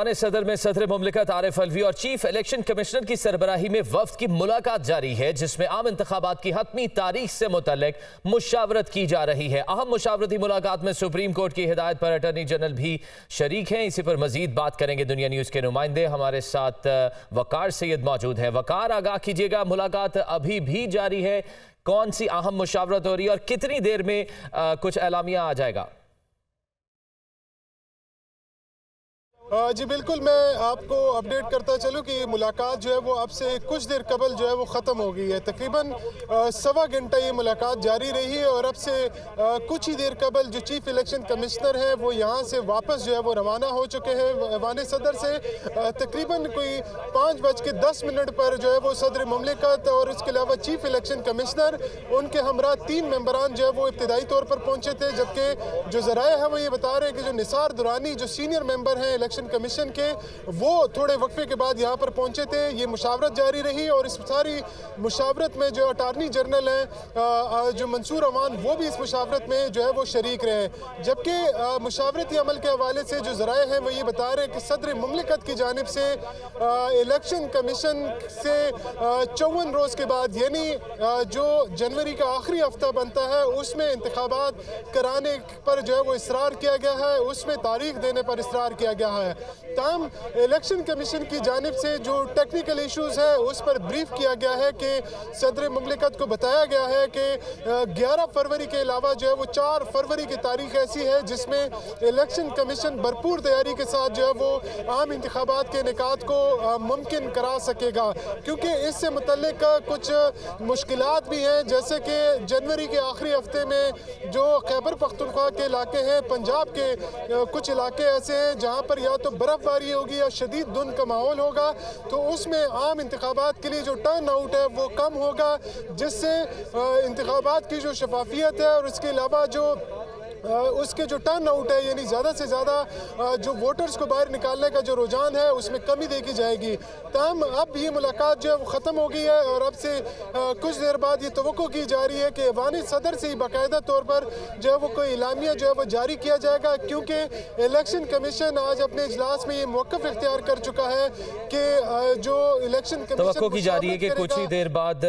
ऐवान सदर में सदर मुमलिकत आरिफ अलवी और चीफ इलेक्शन कमिश्नर की सरबराही में वफ्द की मुलाकात जारी है, जिसमें आम इंतखाबात की हतमी तारीख से मुतल्लिक मुशावरत की जा रही है। अहम मुशावरती मुलाकात में सुप्रीम कोर्ट की हिदायत पर अटॉर्नी जनरल भी शरीक हैं। इसी पर मजीद बात करेंगे दुनिया न्यूज़ के नुमाइंदे। हमारे साथ वकार सैयद मौजूद है। वकार, आगाह कीजिएगा, मुलाकात अभी भी जारी है, कौन सी अहम मुशावरत हो रही है और कितनी देर में कुछ एलामिया आ जाएगा? जी बिल्कुल, मैं आपको अपडेट करता चलूं कि ये मुलाकात जो है वो अब से कुछ देर कबल जो है वो ख़त्म हो गई है। तकरीबन सवा घंटा ये मुलाकात जारी रही है और अब से कुछ ही देर कबल जो चीफ इलेक्शन कमिश्नर हैं वो यहाँ से वापस जो है वो रवाना हो चुके हैं। ऐवान सदर से तकरीबन कोई 5:10 पर जो है वो सदर मुमलिकत और इसके अलावा चीफ इलेक्शन कमिश्नर उनके हमरा 3 मेंबरान जो है वो इब्तदाई तौर पर पहुँचे थे, जबकि जो ज़राए हैं वो ये बता रहे हैं कि जो निसार दुरानी जो सीनियर मेंबर हैं इलेक्शन कमीशन के, वो थोड़े वक्फे के बाद यहाँ पर पहुंचे थे। ये मुशावरत जारी रही और इस सारी मुशावरत में जो अटार्नी जनरल हैं जो मंसूर अवान, वो भी इस मुशावरत में जो है वो शरीक रहे। जबकि मुशावरती अमल के हवाले से जो ज़राए हैं वो ये बता रहे हैं कि सदर मुमलिकत की जानिब से इलेक्शन कमीशन से 54 रोज़ के बाद, यानी जो जनवरी का आखिरी हफ्ता बनता है, उसमें इंतखाबात कराने पर जो है वो इसरार किया गया है, उसमें तारीख देने पर इसरार किया गया है। ताम इलेक्शन कमीशन की जानिब से जो टेक्निकल इश्यूज है उस पर ब्रीफ किया गया है कि सदर मुमलिकत को बताया गया है कि 11 फरवरी के अलावा जो है वो 4 फरवरी की तारीख ऐसी है जिसमें इलेक्शन कमीशन भरपूर तैयारी के साथ जो है वो आम इंतखाबात के इनेकाद को मुमकिन करा सकेगा, क्योंकि इससे मुतल्लिक कुछ मुश्किलात भी हैं। जैसे कि जनवरी के आखिरी हफ्ते में जो खैबर पख्तूनख्वा के इलाके हैं, पंजाब के कुछ इलाके ऐसे हैं जहाँ पर या तो बर्फबारी होगी या शदीद धुंध का माहौल होगा, तो उसमें आम इंतखाबात के लिए जो टर्न आउट है वो कम होगा, जिससे इंतखाबात की जो शफाफियत है और उसके अलावा जो उसके जो टर्न आउट है, यानी ज़्यादा से ज़्यादा जो वोटर्स को बाहर निकालने का जो रुझान है उसमें कमी देखी जाएगी। तमाम अब ये मुलाकात जो है वो ख़त्म हो गई है और अब से कुछ देर बाद ये तवक्को की जा रही है कि ऐवान सदर से ही बाकायदा तौर पर जो है वो कोई इलामिया जो है वो जारी किया जाएगा, क्योंकि इलेक्शन कमीशन आज अपने इजलास में ये मौक़िफ़ इख्तियार कर चुका है कि जो इलेक्शन तवक्को की जा रही है कि कुछ ही देर बाद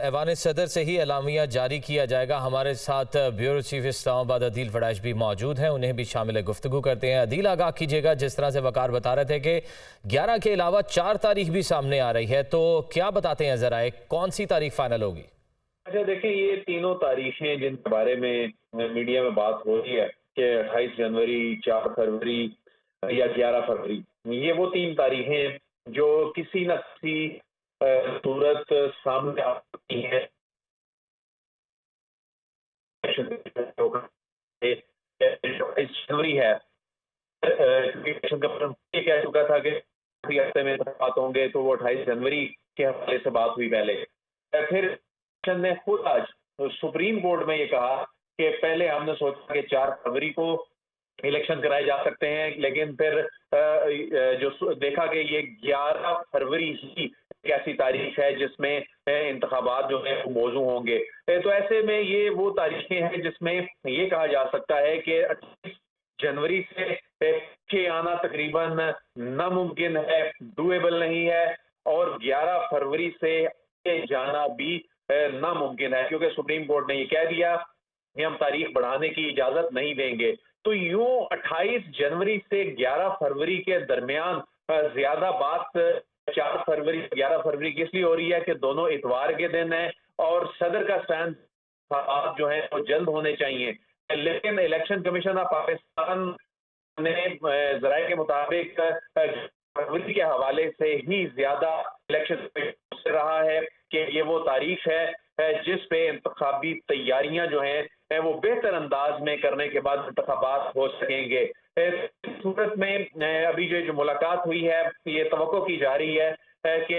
ऐवान सदर से ही इलामिया जारी किया जाएगा। हमारे साथ ब्यूरो चीफ इस्लामाबाद अदील फड़ाइश भी मौजूद हैं, उन्हें भी शामिल गुफ्तगू करते हैं। अदील, आगाह कीजिएगा, जिस तरह से वकार बता रहे थे कि 11 के अलावा 4 तारीख भी सामने आ रही है, तो क्या बताते हैं जरा, कौन सी तारीख फाइनल होगी? अच्छा, देखिए, ये तीनों तारीखें जिनके बारे में मीडिया में बात हो रही है कि 28 जनवरी, 4 फरवरी या 11 फरवरी, ये वो 3 तारीखें जो किसी न किसी सूरत सामने आ सकती है। जनवरी है, कह चुका था कि हफ्ते में बात होंगे, तो वो 28 जनवरी के हवाले से बात हुई पहले। फिर ने खुद आज सुप्रीम कोर्ट में ये कहा कि पहले हमने सोचा कि 4 फरवरी को इलेक्शन कराए जा सकते हैं, लेकिन फिर जो देखा कि ये 11 फरवरी ही एक ऐसी तारीख है जिसमें इंतखाबात जो है वो मौजू होंगे। तो ऐसे में ये वो तारीखें हैं जिसमें ये कहा जा सकता है कि 28 जनवरी से पीछे आना तकरीबन नामुमकिन है, डूएबल नहीं है, और 11 फरवरी से जाना भी नामुमकिन है, क्योंकि सुप्रीम कोर्ट ने ये कह दिया कि हम तारीख बढ़ाने की इजाजत नहीं देंगे। तो यूं 28 जनवरी से 11 फरवरी के दरमियान ज्यादा बात 4 फरवरी 11 फरवरी की इसलिए हो रही है कि दोनों इतवार के दिन है और सदर का स्टैंड जो है वो जल्द होने चाहिए। लेकिन इलेक्शन कमीशन ऑफ पाकिस्तान ने जराये के मुताबिक फरवरी के हवाले से ही ज्यादा इलेक्शन रहा है कि ये वो तारीख है जिस पे इंतखाबी तैयारियां जो हैं वो बेहतर अंदाज में करने के बाद इंतखाबात हो सकेंगे। इस सूरत में अभी जो मुलाकात हुई है, ये तवक्को की जा रही है कि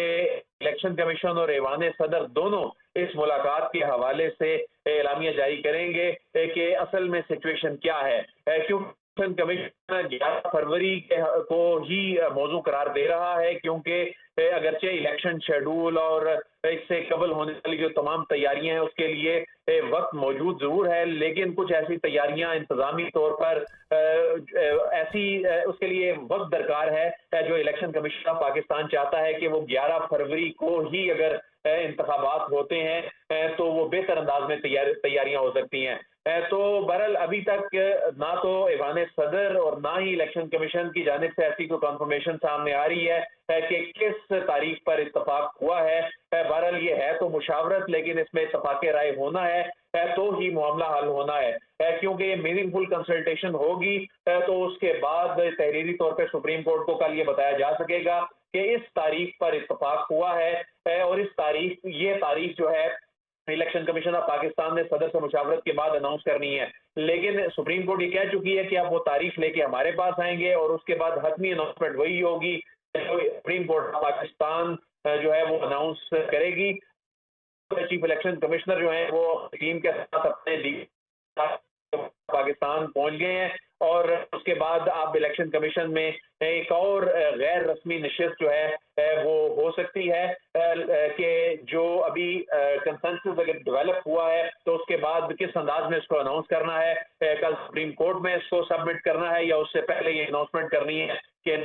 इलेक्शन कमीशन और ऐवान सदर दोनों इस मुलाकात के हवाले से एलामिया जारी करेंगे कि असल में सिचुएशन क्या है, क्योंकि कमीशन 11 फरवरी को ही मौजू करार दे रहा है, क्योंकि अगरचे इलेक्शन शेड्यूल और इससे कबल होने वाली जो तमाम तैयारियां हैं उसके लिए वक्त मौजूद जरूर है, लेकिन कुछ ऐसी तैयारियां इंतजामी तौर पर उसके लिए वक्त दरकार है। जो इलेक्शन कमीशन ऑफ पाकिस्तान चाहता है कि वो 11 फरवरी को ही अगर इंतखाबात होते हैं तो वो बेहतर अंदाज में तैयारियां हो सकती हैं। तो बहरहाल अभी तक ना तो ऐवान सदर और ना ही इलेक्शन कमीशन की जानिब से ऐसी कोई कंफर्मेशन सामने आ रही है कि किस तारीख पर इत्तफाक हुआ है। बहरहाल ये है तो मुशावरत, लेकिन इसमें इत्तफाक राय होना है तो ही मामला हल होना है, क्योंकि ये मीनिंगफुल कंसल्टेशन होगी तो उसके बाद तहरीरी तौर पर सुप्रीम कोर्ट को कल ये बताया जा सकेगा कि इस तारीख पर इत्तफाक हुआ है और ये तारीख जो है इलेक्शन कमीशन ऑफ पाकिस्तान ने सदर से मुशावरत के बाद अनाउंस करनी है। लेकिन सुप्रीम कोर्ट ये कह चुकी है कि आप वो तारीख लेके हमारे पास आएंगे और उसके बाद हतमी अनाउंसमेंट वही होगी जो सुप्रीम कोर्ट ऑफ पाकिस्तान जो है वो अनाउंस करेगी। चीफ इलेक्शन कमिश्नर जो है वो टीम के साथ अपने पाकिस्तान पहुंच गए हैं और उसके बाद अब इलेक्शन कमीशन में एक और गैर रस्मी नशिस्त जो है वो हो सकती है कि जो अभी कंसेंसस अगर डेवलप हुआ है तो उसके बाद किस अंदाज में इसको अनाउंस करना है, कल सुप्रीम कोर्ट में इसको सबमिट करना है या उससे पहले ये अनाउंसमेंट करनी है कि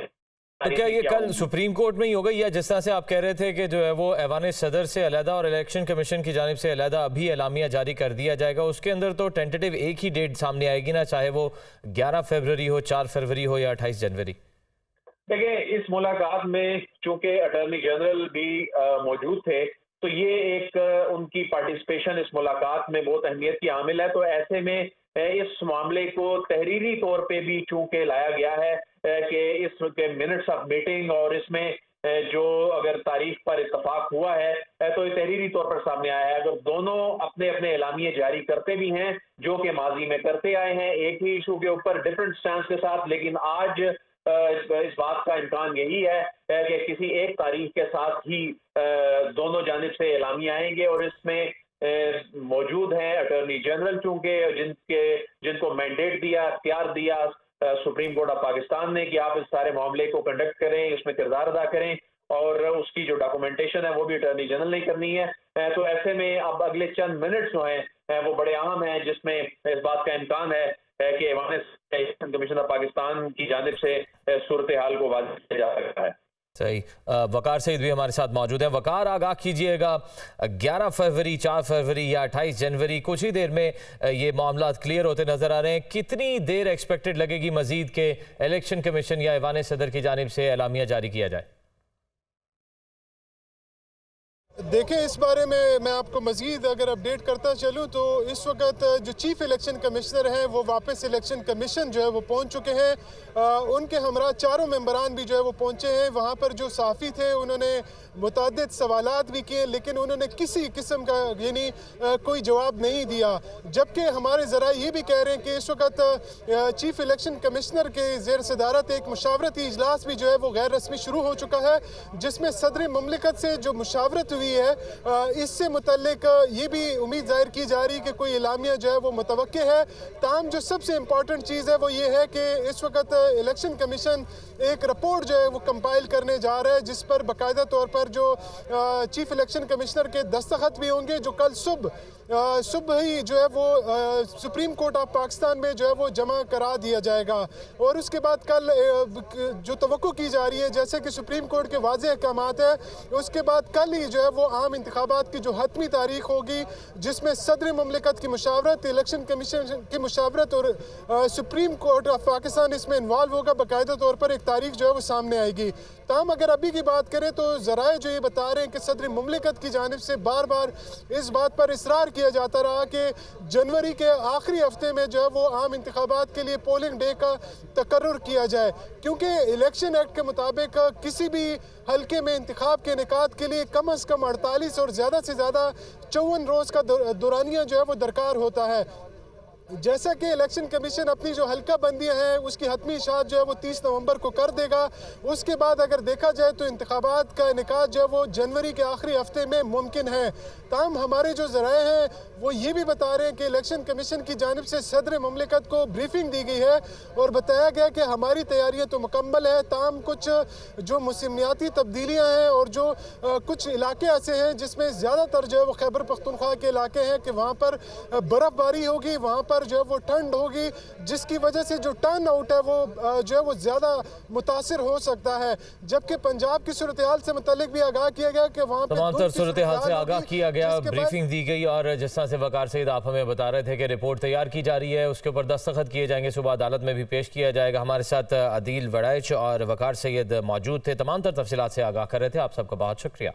तो क्या ये कल सुप्रीम कोर्ट में ही होगा, या जिस तरह से आप कह रहे थे कि जो है वो ऐवान सदर से अलहदा और इलेक्शन कमीशन की जानिब से अलहदा अभी एलामिया जारी कर दिया जाएगा, उसके अंदर तो टेंटेटिव एक ही डेट सामने आएगी ना, चाहे वो 11 फरवरी हो, 4 फरवरी हो या 28 जनवरी? देखिए, इस मुलाकात में चूंकि अटॉर्नी जनरल भी मौजूद थे तो ये एक उनकी पार्टिसिपेशन इस मुलाकात में बहुत अहमियत की हामिल है। तो ऐसे में इस मामले को तहरीरी तौर पे भी चूंकि लाया गया है कि इसके मिनट्स ऑफ मीटिंग और इसमें जो अगर तारीख पर इत्तफाक हुआ है तो ये तहरीरी तौर पर सामने आया है। अगर दोनों अपने अपने एलामिये जारी करते भी हैं जो कि माजी में करते आए हैं एक ही इशू के ऊपर डिफरेंट स्टैंस के साथ, लेकिन आज इस बात का इम्कान यही है कि किसी एक तारीख के साथ ही दोनों जानिब से एलामिया आएंगे और इसमें मौजूद हैं अटॉर्नी जनरल, चूंकि जिनको मैंडेट दिया, इख्तियार दिया सुप्रीम कोर्ट ऑफ पाकिस्तान ने कि आप इस सारे मामले को कंडक्ट करें, इसमें किरदार अदा करें और उसकी जो डॉक्यूमेंटेशन है वो भी अटॉर्नी जनरल ने करनी है। तो ऐसे में अब अगले चंद मिनट्स जो हैं वो बड़े अहम हैं, जिसमें इस बात का इम्कान है कि इलेक्शन कमीशन ऑफ पाकिस्तान की जानिब से सूरत हाल को वाज़ेह किया जा सकता है। सही। वकार सईद भी हमारे साथ मौजूद हैं। वकार, आगाह कीजिएगा, 11 फरवरी, 4 फरवरी या 28 जनवरी, कुछ ही देर में ये मामला क्लियर होते नजर आ रहे हैं। कितनी देर एक्सपेक्टेड लगेगी मजीद के इलेक्शन कमीशन या ऐवान सदर की जानिब से एलामिया जारी किया जाए? देखिए, इस बारे में मैं आपको मज़ीद अगर अपडेट करता चलूँ तो इस वक्त जो चीफ इलेक्शन कमिश्नर हैं वो वापस इलेक्शन कमीशन जो है वो पहुंच चुके हैं। उनके हमरा चारों मेंबरान भी जो है वो पहुंचे हैं। वहां पर जो साफ़ी थे उन्होंने मुतअद्दिद सवालात भी किए, लेकिन उन्होंने किसी किस्म का यानी कोई जवाब नहीं दिया। जबकि हमारे ज़रा ये भी कह रहे हैं कि इस वक्त चीफ इलेक्शन कमिश्नर के ज़ेर सदारत एक मुशावरती इजलास भी जो है वो गैर रस्मी शुरू हो चुका है, जिसमें सदर मुमलिकत से जो मुशावरत हुई है इससे मुतल्लिक ये भी उम्मीद जाहिर की जा रही है कि कोई एलामिया जो है वो मुतवक्के है। ताहम जो सबसे इम्पॉर्टेंट चीज़ है वो ये है कि इस वक्त इलेक्शन कमीशन एक रिपोर्ट जो है वो कंपाइल करने जा रहा है, जिस पर बाकायदा तौर पर जो चीफ इलेक्शन कमिश्नर के दस्तखत भी होंगे, जो कल सुबह ही जो है वो सुप्रीम कोर्ट ऑफ पाकिस्तान में जो है वो जमा करा दिया जाएगा। और उसके बाद कल जो तवक्को की जा रही है, जैसे कि सुप्रीम कोर्ट के वाज़ेह अहकामात है, उसके बाद कल ही जो है वो आम इंतखाबात की जो हतमी तारीख होगी, जिसमें सदर मुमलिकत की मुशावरत, इलेक्शन कमीशन की मुशावरत और सुप्रीम कोर्ट ऑफ पाकिस्तान इसमें इन्वॉल्व होगा। बाकायदा तौर पर एक तारीख जो है वो सामने आएगी। ताहम अगर अभी की बात करें तो ज़राए जो ये बता रहे हैं कि सदर मुमलिकत की जानिब से बार बार इस बात पर इसरार किया जाता रहा कि जनवरी के आखिरी हफ्ते में जो है वो आम इंतखाबात के लिए पोलिंग डे का तकर्रुर किया जाए, क्योंकि इलेक्शन एक्ट के मुताबिक किसी भी हल्के में इंतखाब के इनेकाद के लिए कम अज़ कम 48 और ज़्यादा से ज़्यादा 54 रोज़ का दौरानिया जो है वो दरकार होता है। जैसा कि इलेक्शन कमीशन अपनी जो हल्का बंदियाँ हैं उसकी हतमी इशात जो है वो 30 नवंबर को कर देगा। उसके बाद अगर देखा जाए तो इंतखाबात का इनेकाद जो है वो जनवरी के आखिरी हफ्ते में मुमकिन है। ताहम हमारे जो ज़राए हैं वो ये भी बता रहे हैं कि इलेक्शन कमीशन की जानिब से सदर ममलिकत को ब्रीफिंग दी गई है और बताया गया कि हमारी तैयारियाँ तो मुकम्मल है, ताहम कुछ जो मौसमियाती तब्दीलियाँ हैं और जो कुछ इलाके ऐसे हैं जिसमें ज़्यादातर जो है वो खैबर पख्तूनख्वा के इलाके हैं कि वहाँ पर बर्फ़बारी होगी, वहाँ पर जो है वो ठंड होगी, जिसकी वजह से जो टर्न आउट है वो जो है वो ज़्यादा मुतासिर हो सकता है। जबकि पंजाब की सूरत हाल से मुतालिक भी आगाह किया गया कि वहाँ तमाम तर सूरत हाल से आगाह किया गया, ब्रीफिंग दी गई और जिस तरह से वकार सईद आप हमें बता रहे थे कि रिपोर्ट तैयार की जा रही है, उसके ऊपर दस्तखत किए जाएंगे, सुबह अदालत में भी पेश किया जाएगा। हमारे साथ अदील वड़ैच और वकार सईद मौजूद थे, तमाम तर तफसीलात से आगाह कर रहे थे। आप सबका बहुत शुक्रिया।